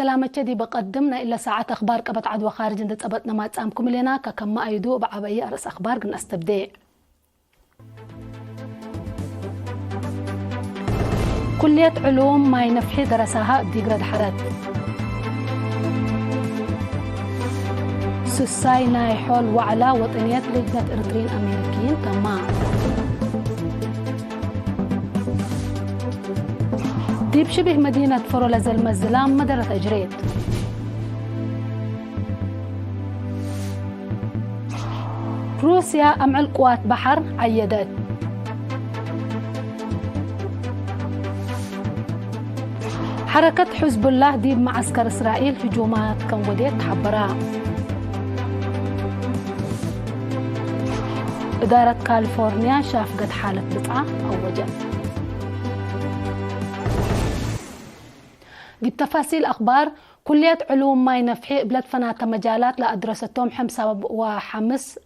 سلامة دي بقدمنا إلا ساعات أخبار قبط عدوى خارج عند تقبطنا ما تسامكم لنا كما أيدو بعباية أرس أخبار قلنا استبدأ كلية علوم ما ينفحي درسها بديقرد حرد سوساينا يحول وعلى وطنيات لجنة إرترين أمريكيين كما ديب شبه مدينة فرولزل مزلام مدرة أجريت روسيا أمع القوات بحر عيدت حركة حزب الله ديب معسكر إسرائيل هجومات كنوديت حبرا إدارة كاليفورنيا شافقت حالة بطعة أوجت دي بتفاصيل أخبار كلية علوم ماي نفحي بلاد فنات مجالات لأدرستهم حمسة وحمس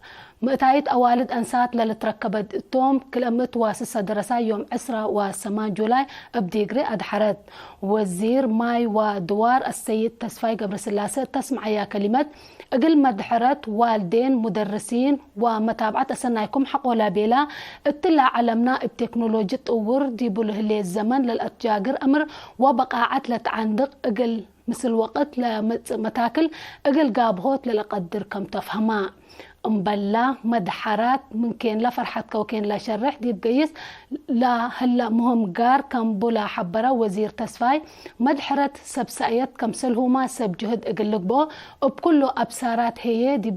مئتايت أوالد أنسات للتركبت توم كلمت واسسة دراسة يوم 10 جولاي بديقري أدحرت وزير ماي ودوار السيد تسفاي قبر سلاسة تسمع يا كلمات أقل مدحرت والدين مدرسين ومتابعة أسنايكم حقولا بيلا اطلع علمنا بتكنولوجيا تطور ديبو له الزمن للأتجاقر أمر وبقاعات لتعندق أقل مثل وقت لمتاكل أقل قابهوت للقدر كم تفهما مبلا مدحرات ممكن لا فرحت كوكين لا شرح دي بقيس لا هلا مهم قار كم بولا حبرة وزير تسفاي مدحرت سبسايات كم سلهما سب جهد اقلق بو وبكله أبسارات هي دي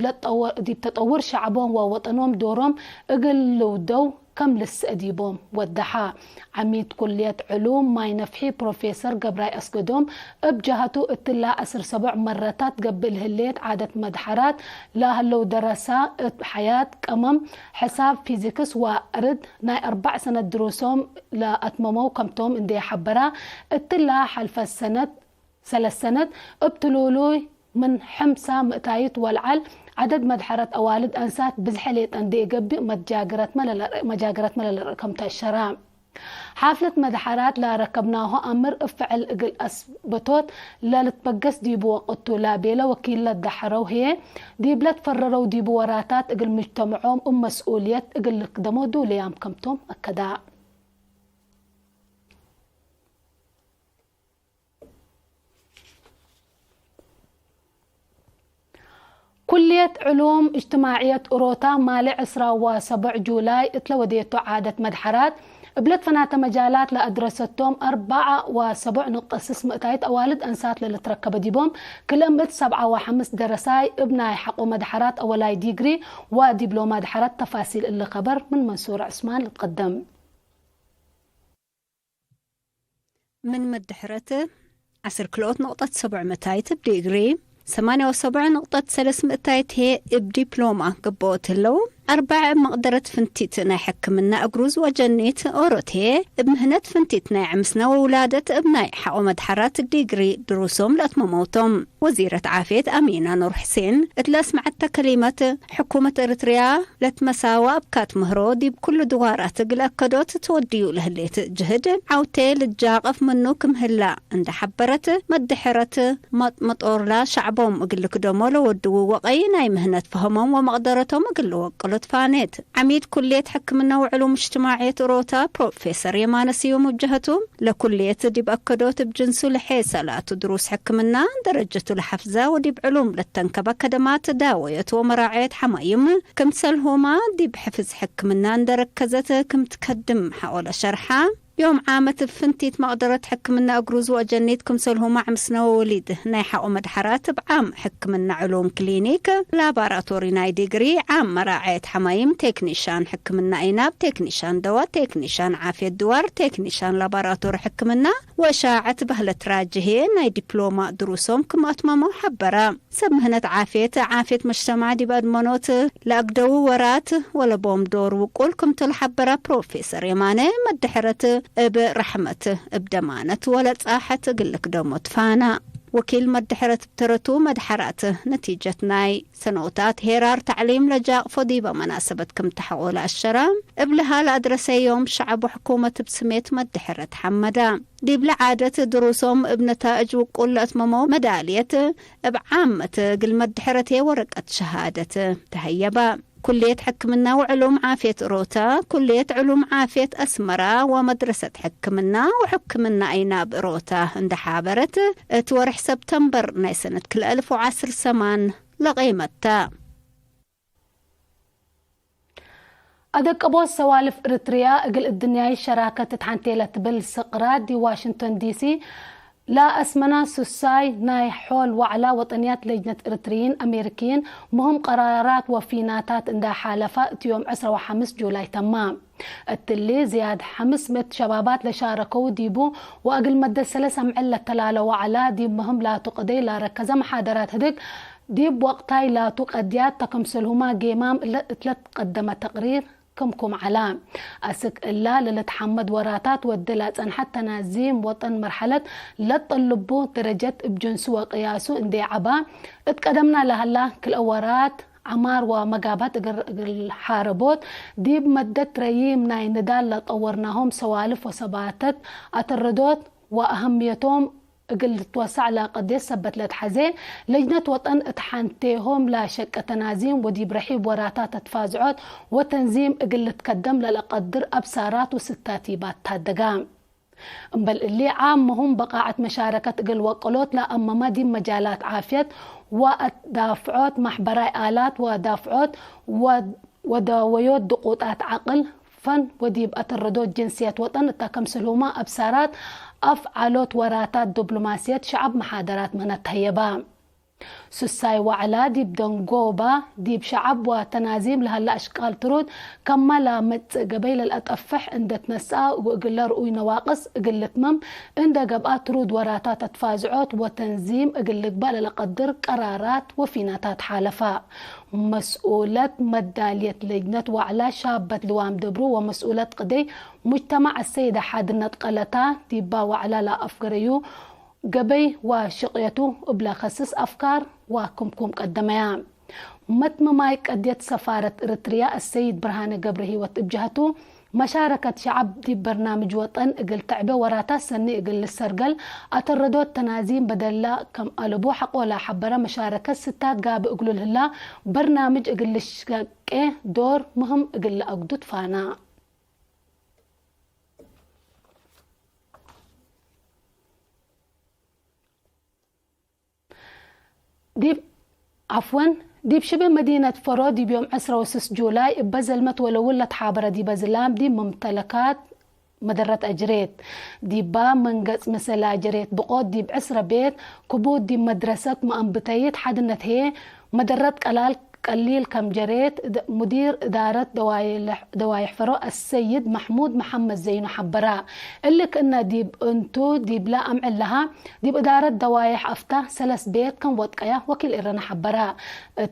بتطور شعبهم ووطنهم دورهم اقلو دو كم للسأديبهم والدحاء عميد كلية علوم ما ينفحي بروفيسور قبراي أسقدوم بجهته اطلاع 7 مرتات قبل هليت عادة مدحرات لا هلو درسا حياة كمم حساب فيزيكس وأرد ناي 4 سنة دروسهم لا أتممو كمتهم اندي حبرا اطلاع حلف السنة 3 سنة ابتلولوي من حمسة مئتايت والعل عدد مدحرات أوالد أنسات بزحليت أندي قبي مجاقرات ملل رقم تأشرام حافلة مدحرات لا ركبناه أمر افعل اقل أسبتوت لا لتبقس ديبو وقتو لا بيلا وكيل لدحرو هي ديبلت فررو ديبو وراتات اقل مجتمعهم مسؤوليات اقل لقدمو دوليام كمتم أكدا كلية علوم اجتماعية أوروتا مالي 7 جولاي اتلوديتو عادة مدحرات بلد فنات مجالات لأدرستهم 4.7 مئتايت أوالد أنسات للتركب ديبهم كلمت 7 درساي ابناي حقو مدحرات أولاي ديجري ودبلوم مدحرات تفاصيل اللي خبر من منصور عثمان لتقدم من مدحرته 10.7 مئتايت بديجري 78.3 مئتايت هي بدبلومة قبوت اللو 4 مقدرة فنتيت ناي حكمنا أقروز وجنيت أوروتي بمهنة فنتيت ناي عمسنا وولادة ابناي حقو مدحرات الديجري دروسهم لأتمموتهم وزيرة عافية أمينة نور حسين اتلاس معتا كلمة حكومة إريتريا لتمساوى بكات مهرودي بكل دوارات قلأكدوت توديو لهليت جهد عوتي للجاقف منوكم هلا عند حبرت مدحرت مطورلا شعبهم اقلك دومولو ودو وقاي ناي مهنة فهمهم ومقدرتهم اقلو وقلو فانيت عميد كلية حكمنا وعلوم اجتماعية أوروتا بروفيسور يمان سيوم وجهتهم لكلية ديب أكدوت بجنسو لحيسة لا تدروس حكمنا درجة لحفزة وديب علوم للتنكبة كدمات داوية ومراعية حمايم كم سلهما ديب حفز حكمنا دركزت كم تقدم حول شرحة يوم عامة فنتيت مقدرة حكمنا أقروز وأجنيتكم سلهما عمسنا ووليد نايحة ومدحرات بعام حكمنا علوم كلينيك لاباراتوري ناي ديجري عام مراعية حمايم تكنيشان حكمنا أيناب تكنيشان دواء تكنيشان عافية دوار تكنيشان لاباراتور حكمنا وشاعة بهلة راجهي ناي دبلومة دروسهم كما أتمامو حبرا سمهنة عافية مجتمع دي بعد منوت لأقدو ورات ولا بوم دور وقولكم تلحبرا بروفيسور يماني مدحرت برحمته بدمانة ولا تصاحت قلك دومت فانا وكيل مدحرة بترتو مدحراته نتيجة ناي سنوتات هيرار تعليم لجاء فضيبة مناسبة كم تحول الشرام قبلها لأدرسي يوم شعب وحكومة بسميت مدحرة حمدا دي بالعادة دروسهم بنتائج وكل أتمموا مدالية بعامة قل مدحرة ورقة شهادة تهيبا كلية حكمنا وعلوم عافية روتا كلية علوم عافية أسمرة ومدرسة حكمنا وحكمنا أيناب روتا عند حابرت تورح سبتمبر ناي سنة كل 1010 سمان لغيمتا أدك أبوس سوالف إريتريا أقل الدنيا شراكة تحنتيلة بالسقرات دي واشنطن دي سي لا أسمنا سوساي ناي حول وعلى وطنيات لجنة إريتريين أمريكيين مهم قرارات وفيناتات اندا حالفات يوم 15 جولاي تمام التلي زياد 500 شبابات لشاركوا ديبو وأقل مدة 3 معلة تلالة وعلى ديب مهم لا تقضي لا ركز محاضرات هدك ديب وقتاي لا تقضيات تكمسلهما جيمام ثلاث قدم تقرير كمكم علام أسك إلا للتحمد وراتات والدلات أن حتى نازيم وطن مرحلة لطلبو درجة بجنس وقياسو اندي عبا اتقدمنا لهلا كل أورات عمار ومقابات الحاربوت ديب مدة ريم ناي ندال لطورناهم سوالف وسباتت أتردوت وأهميتهم قل توسع لا قد سبت لتحزين لجنة وطن اتحانتيهم لا شك تنازيم وديب رحيب وراتات تفازعات وتنزيم قل تقدم للقدر أبسارات وستاتيبات تهدقام بل اللي عامهم بقاعة مشاركة قل وقلوت لا أما ما دي مجالات عافية ودافعات محبراء آلات ودافعات وداويات دقوطات عقل فن وديب أتردوت جنسية وطن التكمسلهما أبسارات أفعالات وراتات دبلوماسيات شعب محاضرات من التهيبا سوساي وعلا ديب دنقوبا ديب شعب وتنازيم لها الأشكال ترود كما لا قبيل الأتأفح عند تنسا وقل رؤي نواقص قل تمم عند قبقى ترود وراتات تفازعات وتنزيم قل قبال لقدر قرارات وفيناتات حالفاء مسؤولة مدالية لجنة وعلا شابة لوام دبرو ومسؤولة قدي مجتمع السيدة حادنة قلتا ديبا وعلا لا أفقريو قبي وشقيته بلا خصص أفكار وكمكم قدميان متم مايك أديت سفارة إريتريا السيد برهان قبره واتبجهته مشاركة شعب دي برنامج وطن اقل تعبه وراتا سني اقل السرقل أتردوت تنازيم بدل كم ألبو حق ولا حبرة مشاركة ستات قاب اقلوا لله برنامج اقل الشقاق دور مهم اقل أقدود فانا ديب شبه مدينة فرودي بيوم 10 جولاي بزلمت ولولت حابرة دي بزلام دي ممتلكات مدرة أجريت دي با منقص مثلا أجريت بقود دي بعسرة بيت كبود دي مدرسة مأنبتايت حدنت هي مدرة قليل كم جريت مدير إدارة دوايح فرو السيد محمود محمد زينو حبراء اللي كنا ديب انتو ديب لا أمعل لها ديب إدارة دوايح أفتا 3 بيت كان وطقيا وكيل إرانا حبراء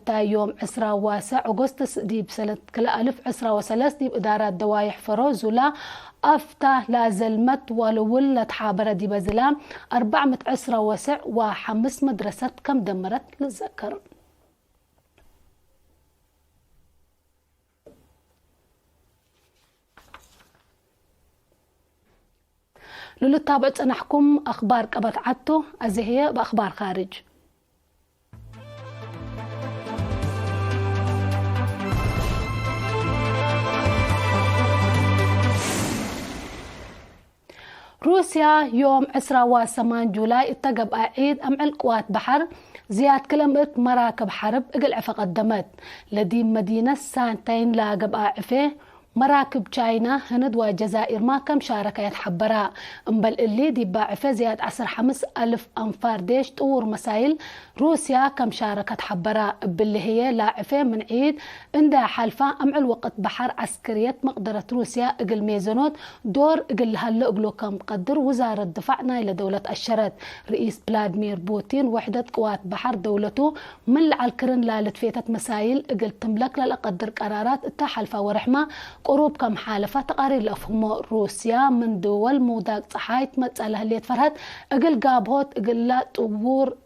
تا يوم 10 أغسطس ديب سنة كل 10 ديب إدارة دوايح فرو زولا أفتا لازلمت ولولت حابرة دي بزلام 410 وحمس مدرسة كم دمرت للذكر لولو تابعت أنا أحكم أخبار قبط عدتو أزهية بأخبار خارج روسيا يوم 10 جولاي اتقب عيد أمع القوات بحر زياد كلمة مراكب حرب اقل عفا قدمت لدي مدينة سانتين لاقب عفه مراكب تشاينا هند وجزائر ما كم شاركة يتحبرا امبل اللي دي باعفة زياد 15,000 أنفار ديش طور مسائل روسيا كم شاركة تحبرا باللي هي لاعفة من عيد عندها حلفة أمع الوقت بحر عسكرية مقدرة روسيا اقل ميزانات دور اقل هلا اقلو كم قدر وزارة دفعنا إلى دولة الشرط رئيس فلاديمير بوتين وحدة قوات بحر دولته من العالكرن لالتفيتت مسائل اقل تملك للقدر قرارات التحلفة ورحمة قروب كم حالفة تقارير لأفهم روسيا من دول موداق صحايت مسألة اللي تفرهت أقل قابهوت أقل لا طور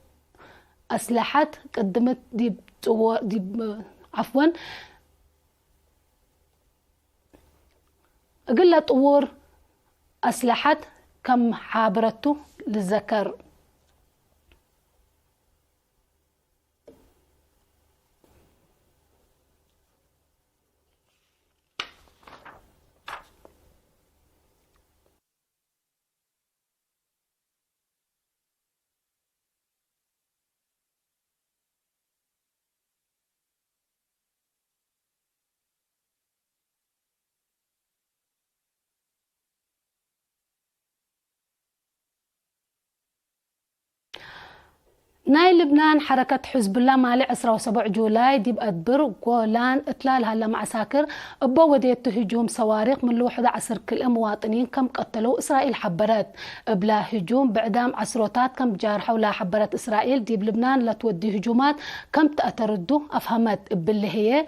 أسلحة قدمت عفوا أقل لا طور أسلحة كم حابرته للذكر. ناي لبنان حركة حزب الله مالي 17 جولاي دي بأدبر قولان اطلال هلا مع ساكر ابا وديته هجوم صواريخ من لوحدة عسر كل مواطنين كم قتلوا إسرائيل حبرت بلا هجوم بعدام عسروتات كم جارحوا لا حبرت إسرائيل دي بلبنان لا تودي هجومات كم تأتردوا أفهمت باللي هي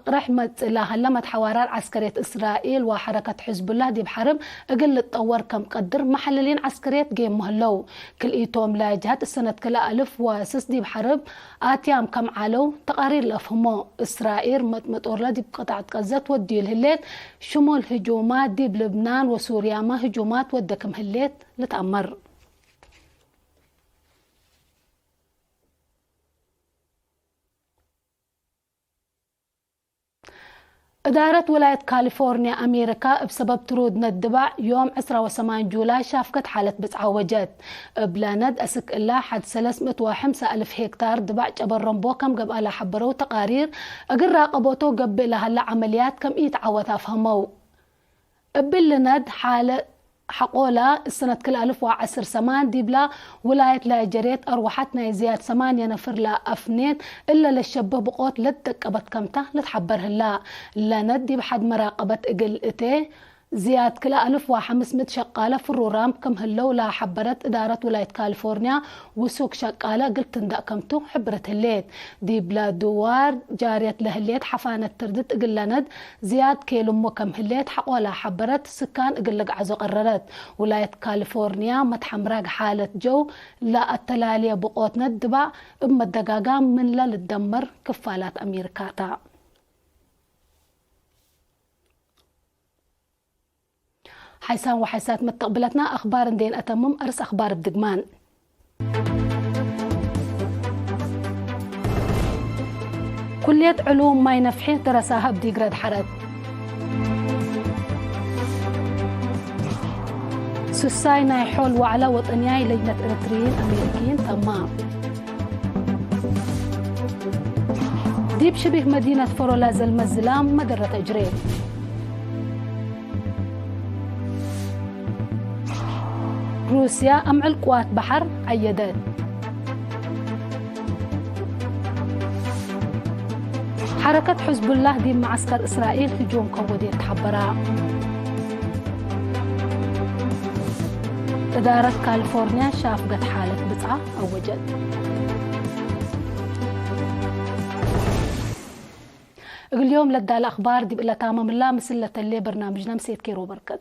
رحمة الله لمت حوارات عسكرية إسرائيل وحركة حزب الله دي بحرب أقل تطور كم قدر محللين عسكرية جيم مهلو كل إيتوم لا جهات السنة كلا ألف واسس دي بحرب آتيام كم علو تقارير لفهمو إسرائيل متورلا دي بقطعة غزة ودي الهليت شمول هجومات دي بلبنان وسوريا ما هجومات ودكم هليت لتأمر. إدارة ولاية كاليفورنيا أمريكا بسبب طرود ندبع يوم 28 جولاي شافكت حالة بسعة وجد بلا ند أسك الله حد 305,000 هكتار دبع جبر رمبو كم قبل حبروا تقارير أقر راقبوتو قبل هلا عمليات كم يتعوث أفهمو بلا ند حالة حقولا السنة كل 1010 سمان دي بلا ولاية لا جريت أروحتنا زياد 8 نفر لا أفنين إلا للشبه بقوت لتقبت كمته لتحبره لا ندي بحد مراقبة إقل زياد كلا 1500 شقالة في الرورام كم هلو لا حبرت إدارة ولاية كاليفورنيا وسوق شقالة قلت تندق كمتو حبرت هليت دي بلا دوار جارية لهليت حفانة تردت إقل زياد كيلو مو كم هليت حقولا حبرت سكان إقل عزو قررت ولاية كاليفورنيا متحمراق حالة جو لا التلالية بقوت ندبع إما الدقاقام من لا للدمر كفالات أمريكاتا. حيسان وحيسات متقبلتنا أخبار دين أتمم أرس أخبار بدقمان. كلية علوم ماي نفحي درساها بديقرد حرد. سوساي ناي حول وعلى وطنياي لجنة إريتريين أمريكيين تمام. ديب شبه مدينة فرولاز المزلام مدرة أجريب. روسيا أمعل قوات بحر عيدت. حركة حزب الله دي معسكر إسرائيل هجوم كودي تحبرا. إدارة كاليفورنيا شافقت حالة بسعة أو وجد. اليوم لدى الأخبار دي بإلا تامم الله مسلة اللي برنامجنا مسيد كيرو بركت.